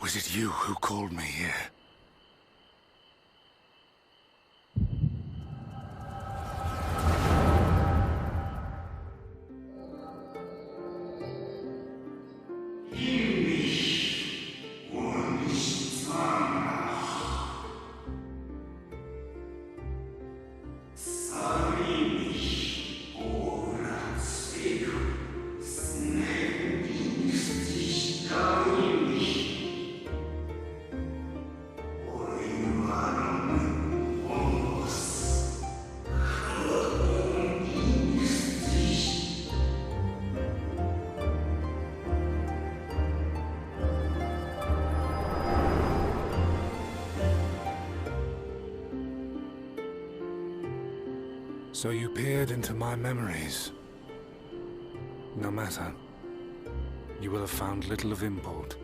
Was it you who called me here? So you peered into my memories. No matter. You will have found little of import.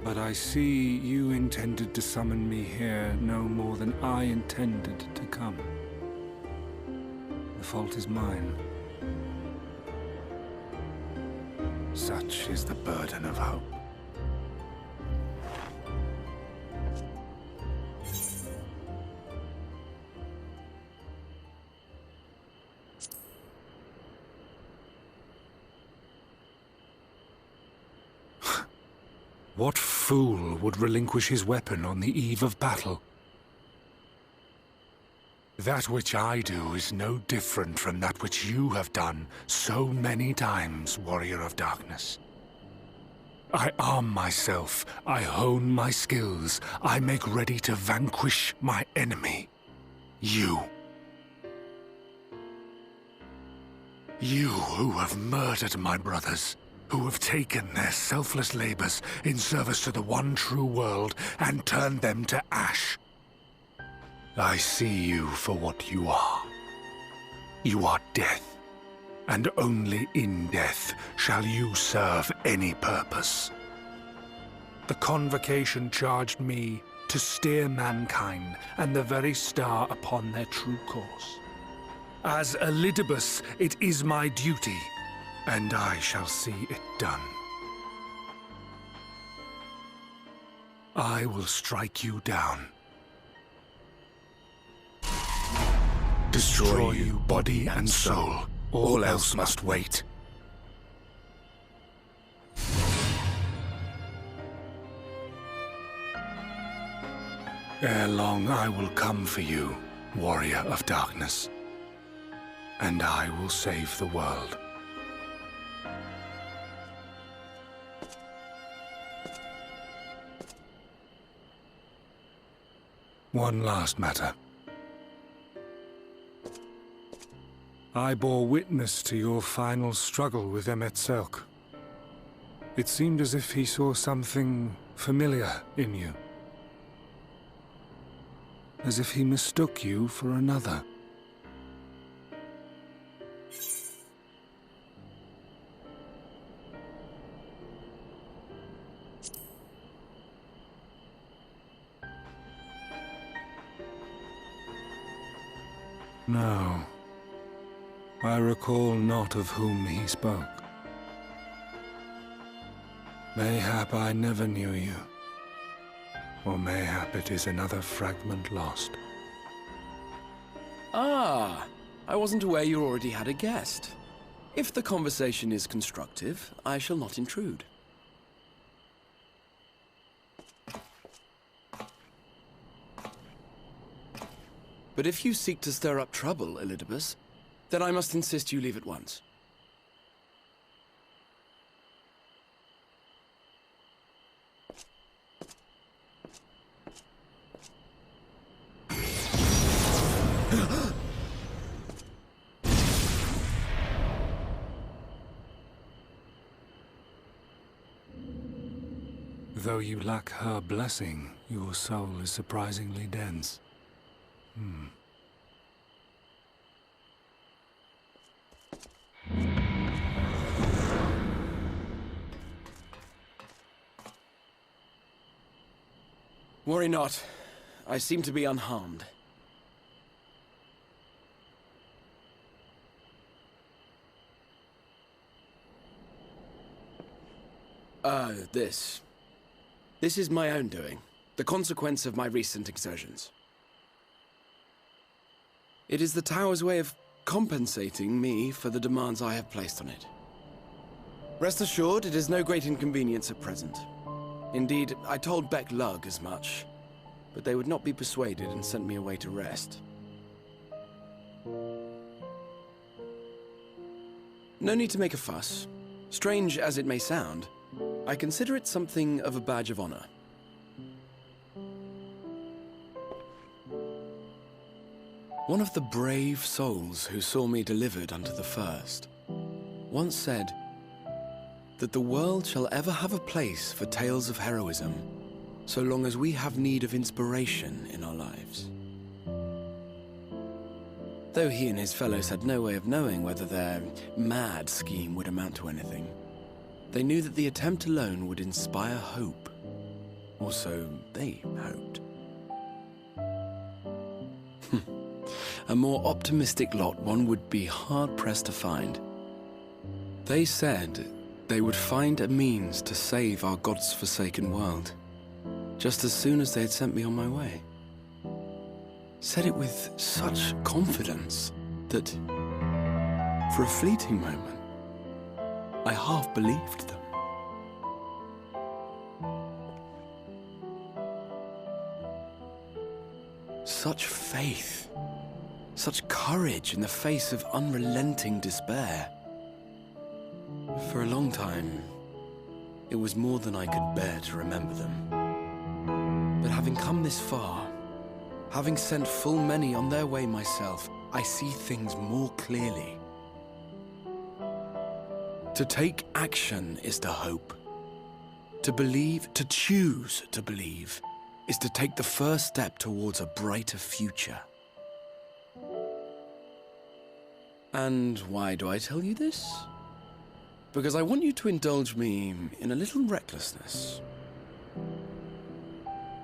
But I see you intended to summon me here no more than I intended to come. The fault is mine. Such is the burden of hope. What fool would relinquish his weapon on the eve of battle? That which I do is no different from that which you have done so many times, Warrior of Darkness. I arm myself, I hone my skills, I make ready to vanquish my enemy. You. You who have murdered my brothers. Who have taken their selfless labors in service to the one true world and turned them to ash. I see you for what you are. You are death, and only in death shall you serve any purpose. The Convocation charged me to steer mankind and the very star upon their true course. As Elidibus, it is my duty, and I shall see it done. I will strike you down. Destroy you, body and soul. All else must wait. Ere long I will come for you, Warrior of Darkness. And I will save the world. One last matter. I bore witness to your final struggle with Emet-Selch. It seemed as if he saw something familiar in you. As if he mistook you for another. No. I recall not of whom he spoke. Mayhap I never knew you. Or mayhap it is another fragment lost. Ah, I wasn't aware you already had a guest. If the conversation is constructive, I shall not intrude. But if you seek to stir up trouble, Elidibus, then I must insist you leave at once. Though you lack her blessing, your soul is surprisingly dense. Worry not. I seem to be unharmed. This. This is my own doing. The consequence of my recent exertions. It is the tower's way of compensating me for the demands I have placed on it. Rest assured, it is no great inconvenience at present. Indeed, I told Beck Lug as much, but they would not be persuaded and sent me away to rest. No need to make a fuss. Strange as it may sound, I consider it something of a badge of honor. One of the brave souls who saw me delivered unto the first once said that the world shall ever have a place for tales of heroism so long as we have need of inspiration in our lives. Though he and his fellows had no way of knowing whether their mad scheme would amount to anything, they knew that the attempt alone would inspire hope. Or so they hoped. A more optimistic lot one would be hard-pressed to find. They said they would find a means to save our God's forsaken world, just as soon as they had sent me on my way. Said it with such confidence that, for a fleeting moment, I half believed them. Such faith, such courage in the face of unrelenting despair. For a long time, it was more than I could bear to remember them. But having come this far, having sent full many on their way myself, I see things more clearly. To take action is to hope. To believe, to choose to believe, is to take the first step towards a brighter future. And why do I tell you this? Because I want you to indulge me in a little recklessness.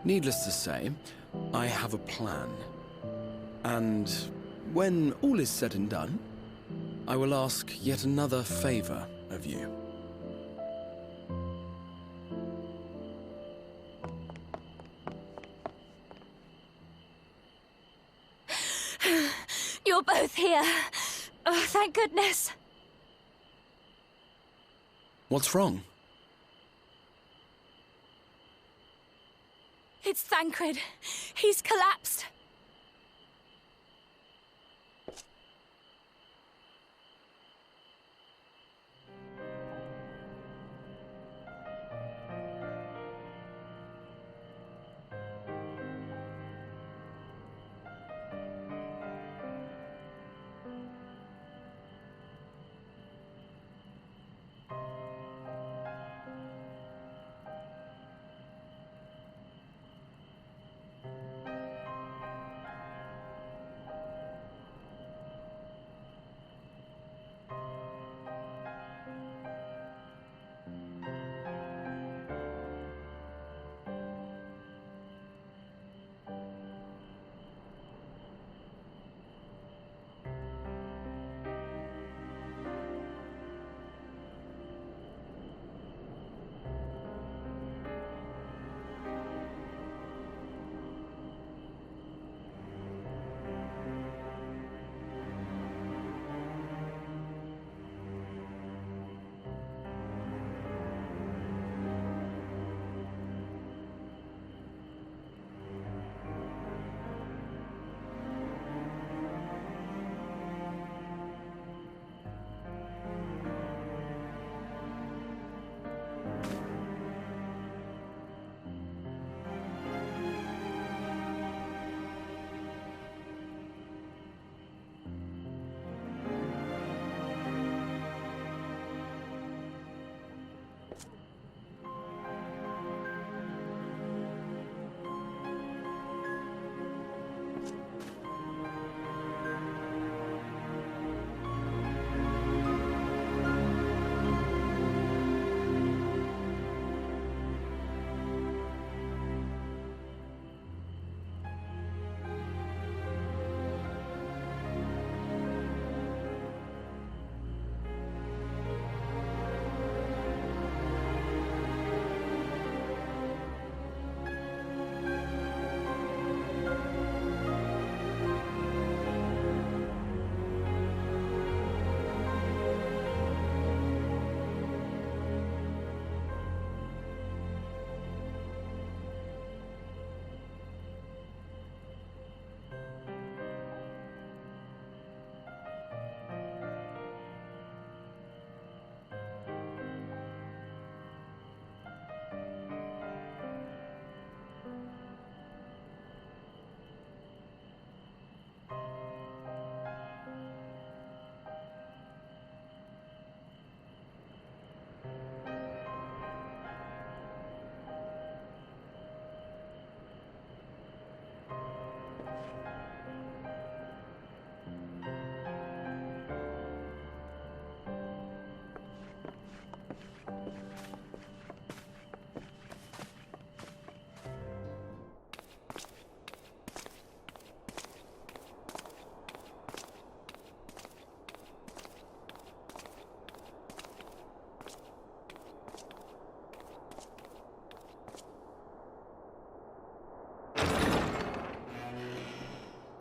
Needless to say, I have a plan. And when all is said and done, I will ask yet another favor of you. You're both here. Oh, thank goodness. What's wrong? It's Thancred. He's collapsed.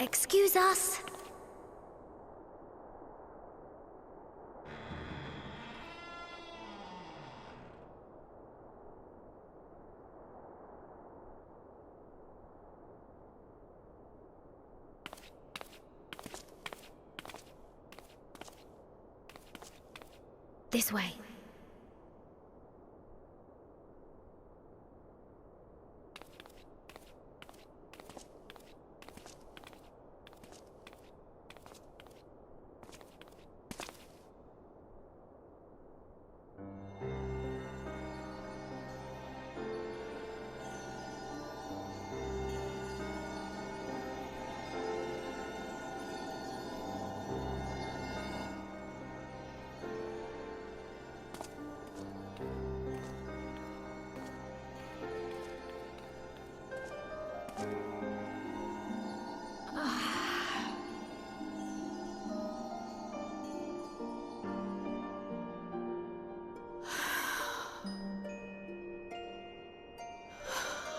Excuse us. This way.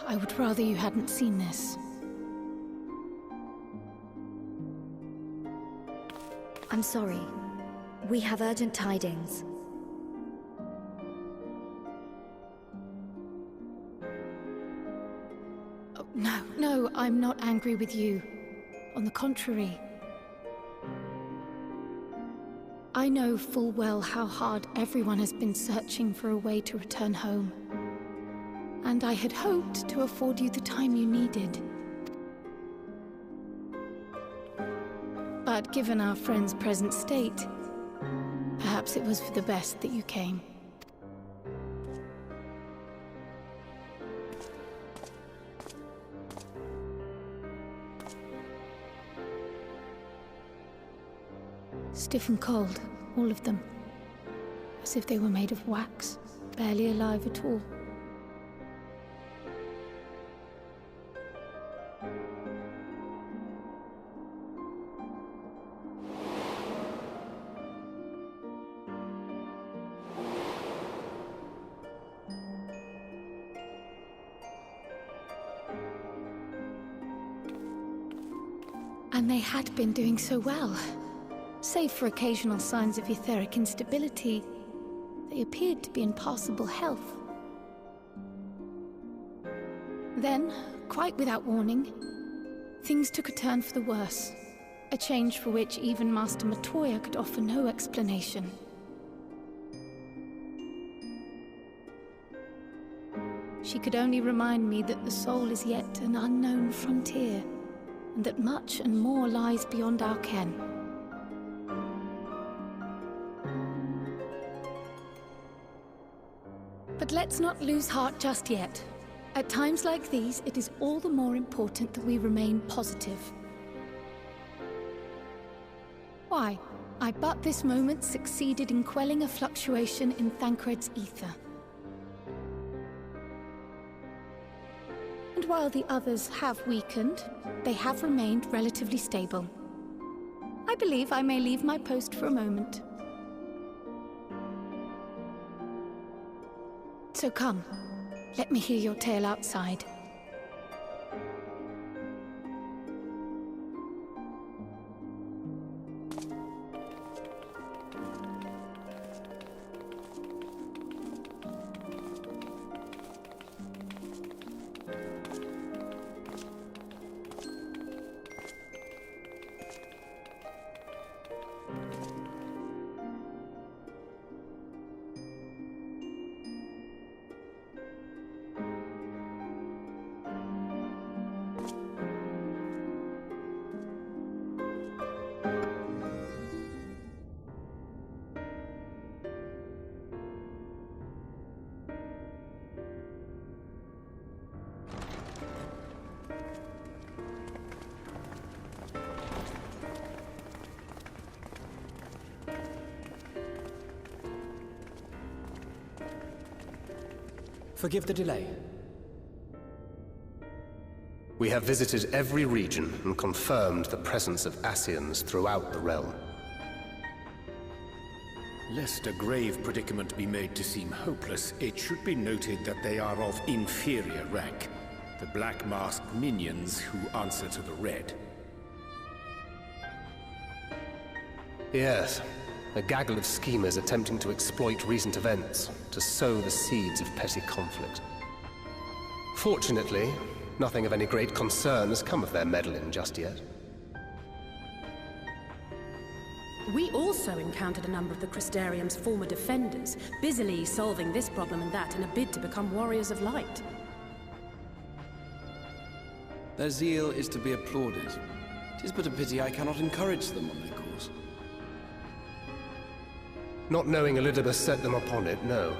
I would rather you hadn't seen this. I'm sorry. We have urgent tidings. Oh, no, I'm not angry with you. On the contrary. I know full well how hard everyone has been searching for a way to return home. And I had hoped to afford you the time you needed. But given our friend's present state, perhaps it was for the best that you came. Stiff and cold, all of them. As if they were made of wax, barely alive at all. And they had been doing so well. Save for occasional signs of etheric instability, they appeared to be in passable health. Then, quite without warning, things took a turn for the worse. A change for which even Master Matoya could offer no explanation. She could only remind me that the soul is yet an unknown frontier, and that much and more lies beyond our ken. But let's not lose heart just yet. At times like these, it is all the more important that we remain positive. Why? I but this moment succeeded in quelling a fluctuation in Thancred's ether. And while the others have weakened, they have remained relatively stable. I believe I may leave my post for a moment. So come, let me hear your tale outside. Forgive the delay. We have visited every region and confirmed the presence of Ascians throughout the realm. Lest a grave predicament be made to seem hopeless, it should be noted that they are of inferior rank. The black-masked minions who answer to the red. Yes. A gaggle of schemers attempting to exploit recent events, to sow the seeds of petty conflict. Fortunately, nothing of any great concern has come of their meddling just yet. We also encountered a number of the Crystarium's former defenders, busily solving this problem and that in a bid to become warriors of light. Their zeal is to be applauded. It is but a pity I cannot encourage them on their course. Not knowing Elidibus set them upon it, no.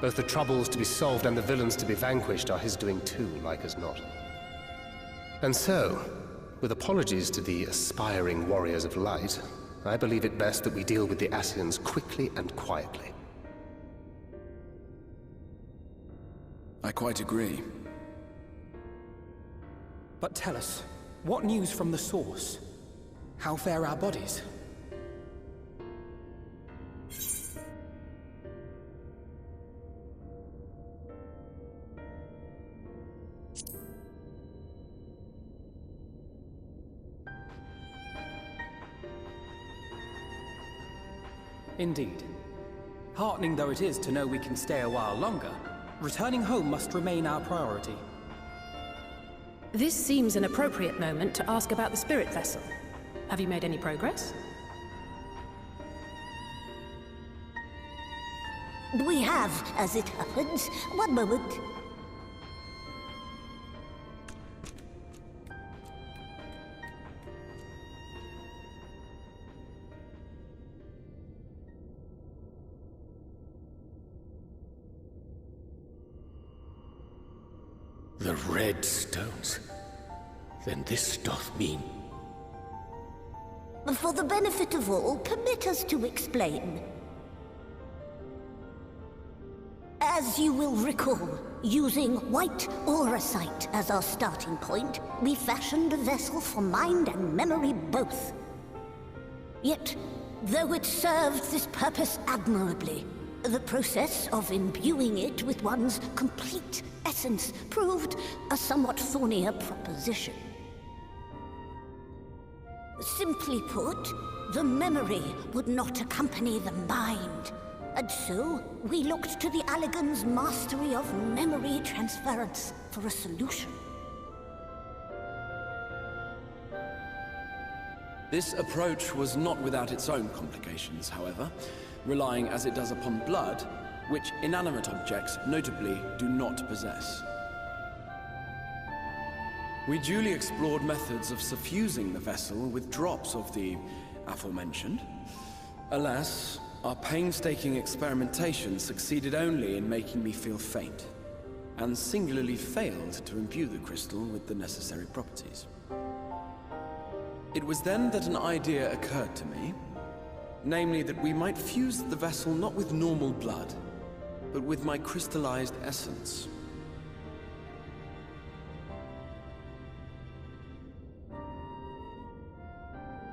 Both the troubles to be solved and the villains to be vanquished are his doing too, like as not. And so, with apologies to the aspiring warriors of light, I believe it best that we deal with the Ascians quickly and quietly. I quite agree. But tell us, what news from the source? How fare our bodies? Indeed. Heartening though it is to know we can stay a while longer, returning home must remain our priority. This seems an appropriate moment to ask about the spirit vessel. Have you made any progress? We have, as it happens. One moment. The red stones. Then this doth mean... For the benefit of all, permit us to explain. As you will recall, using white auracite as our starting point, we fashioned a vessel for mind and memory both. Yet, though it served this purpose admirably, the process of imbuing it with one's complete essence proved a somewhat thornier proposition. Simply put, the memory would not accompany the mind. And so, we looked to the Alligan's mastery of memory transference for a solution. This approach was not without its own complications, however, relying as it does upon blood, which inanimate objects, notably, do not possess. We duly explored methods of suffusing the vessel with drops of the aforementioned. Alas, our painstaking experimentation succeeded only in making me feel faint, and singularly failed to imbue the crystal with the necessary properties. It was then that an idea occurred to me, namely that we might fuse the vessel not with normal blood, but with my crystallized essence.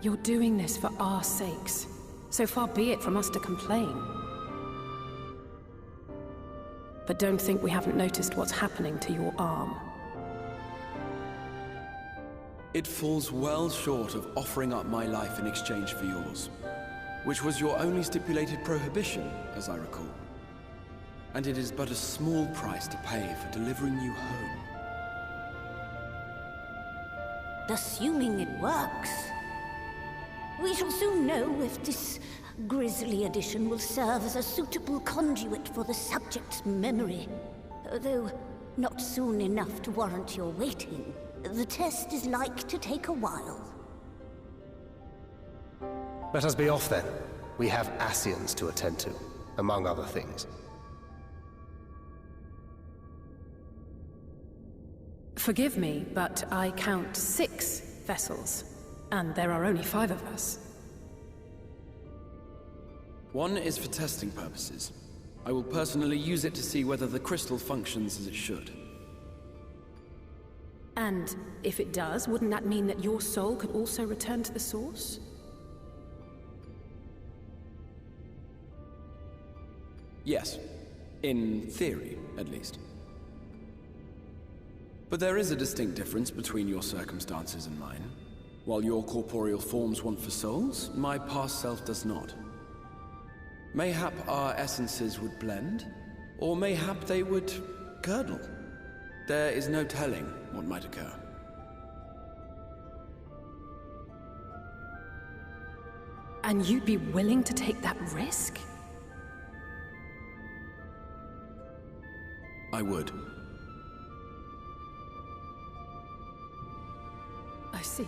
You're doing this for our sakes. So far be it from us to complain. But don't think we haven't noticed what's happening to your arm. It falls well short of offering up my life in exchange for yours, which was your only stipulated prohibition, as I recall. And it is but a small price to pay for delivering you home. Assuming it works. We shall soon know if this grisly addition will serve as a suitable conduit for the subject's memory. Though not soon enough to warrant your waiting. The test is like to take a while. Let us be off then. We have Ascians to attend to, among other things. Forgive me, but I count 6 vessels, and there are only 5 of us. One is for testing purposes. I will personally use it to see whether the crystal functions as it should. And if it does, wouldn't that mean that your soul could also return to the source? Yes. In theory, at least. But there is a distinct difference between your circumstances and mine. While your corporeal forms want for souls, my past self does not. Mayhap our essences would blend, or mayhap they would curdle. There is no telling what might occur. And you'd be willing to take that risk? I would. I see.